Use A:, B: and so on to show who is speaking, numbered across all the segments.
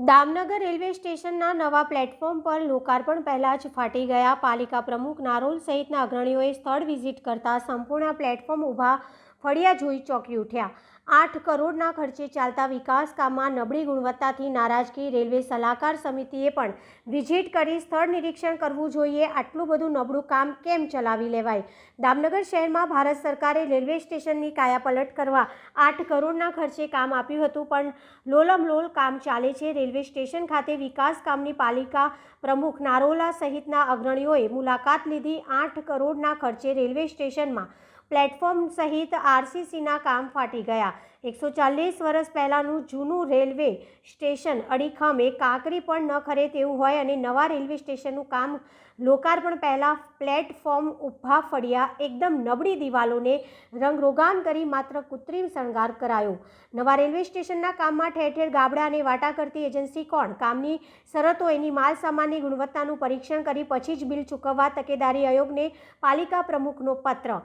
A: Damnagar railway સ્ટેશનના નવા platform પર લોકાર્પણ પહેલાં જ ફાટી ગયા. પાલિકા પ્રમુખ નારોલ સહિતના અગ્રણીઓએ સ્થળ વિઝિટ કરતા સંપૂર્ણ પ્લેટફોર્મ ઊભા ફળિયા જોઈ ચોંકી ઉઠ્યા. 8 કરોડના ખર્ચે ચાલતા વિકાસ કામમાં નબળી ગુણવત્તાથી નારાજગી. રેલવે સલાહકાર સમિતિએ પણ વિઝિટ કરી સ્થળ નિરીક્ષણ કરવું જોઈએ. આટલું બધું નબળું કામ કેમ ચલાવી લેવાય? દામનગર શહેરમાં ભારત સરકારે રેલવે સ્ટેશનની કાયાપલટ કરવા 8 કરોડના ખર્ચે કામ આપ્યું હતું, પણ લોલમલોલ કામ ચાલે છે. રેલવે સ્ટેશન ખાતે વિકાસ કામની પાલિકા પ્રમુખ નારોલા સહિતના અગ્રણીઓએ મુલાકાત લીધી. 8 કરોડના ખર્ચે રેલવે સ્ટેશનમાં પ્લેટફોર્મ સહિત આરસીસીના કામ ફાટી ગયા. 140 વર્ષ પહેલાંનું જૂનું રેલવે સ્ટેશન અડીખમે કાંકરી પણ ન ખરે તેવું હોય અને નવા રેલવે સ્ટેશનનું કામ લોકાર્પણ પહેલાં પ્લેટફોર્મ ઊભા ફળિયા, એકદમ નબળી દિવાલોને રંગરોગાન કરી માત્ર કૃત્રિમ શણગાર કરાયો. નવા રેલવે સ્ટેશનના કામમાં ઠેર ઠેર ગાબડા અને વાટા કરતી એજન્સી કોણ? કામની શરતો, એની માલ સામાનની ગુણવત્તાનું પરીક્ષણ કરી પછી જ બિલ ચૂકવવા તકેદારી આયોગને પાલિકા પ્રમુખનો પત્ર.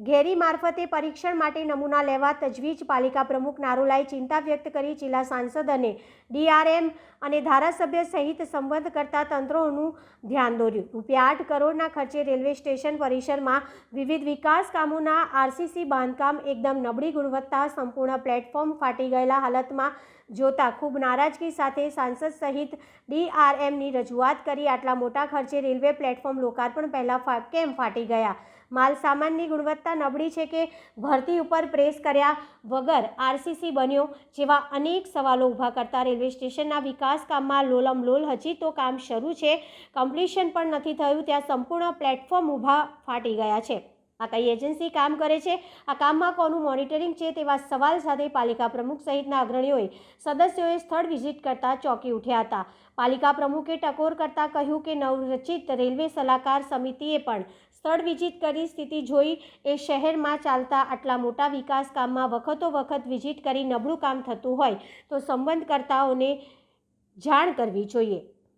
A: ઘેરી મારફતે પરીક્ષણ માટે નમૂના લેવા તજવીજ. પાલિકા પ્રમુખ નારોલાએ ચિંતા વ્યક્ત કરી. જિલ્લા સાંસદ અને ડીઆરએમ અને ધારાસભ્ય સહિત સંબંધ કરતા તંત્રોનું ધ્યાન દોર્યું. ₹8 કરોડના ખર્ચે રેલવે સ્ટેશન પરિસરમાં વિવિધ વિકાસ કામોના આરસીસી બાંધકામ, એકદમ નબળી ગુણવત્તા, સંપૂર્ણ પ્લેટફોર્મ ફાટી ગયેલા હાલતમાં જોતા ખૂબ નારાજગી સાથે સાંસદ સહિત ડીઆરએમની રજૂઆત કરી. આટલા મોટા ખર્ચે રેલવે પ્લેટફોર્મ લોકાર્પણ પહેલાં કેમ ફાટી ગયા? માલ સામાનની ગુણવત્તા નબળી છે કે ભરતી ઉપર પ્રેસ કર્યા વગર આરસીસી બન્યો? જેવા અનેક સવાલો ઊભા કરતા રેલવે સ્ટેશનના વિકાસ કામમાં લોલમલોલ. હજી તો કામ શરૂ છે, કમ્પ્લીશન પણ નથી થયું, ત્યાં સંપૂર્ણ પ્લેટફોર્મ ઊભા ફાટી ગયા છે. આ કઈ એજન્સી કામ કરે છે? આ કામમાં કોનું મોનિટરિંગ છે? તેવા સવાલ સાથે પાલિકા પ્રમુખ સહિતના અગ્રણીઓએ સદસ્યોએ સ્થળ વિઝિટ કરતા ચોંકી ઉઠ્યા હતા. પાલિકા પ્રમુખે ટકોર કરતા કહ્યું કે નવરચિત રેલવે સલાહકાર સમિતિએ પણ સ્થળ વિઝિટ કરી સ્થિતિ જોઈ. એ શહેરમાં ચાલતા આટલા મોટા વિકાસ કામમાં વખતોવખત વિઝિટ કરી નબળું કામ થતું હોય તો સંબંધકર્તાઓને જાણ કરવી જોઈએ.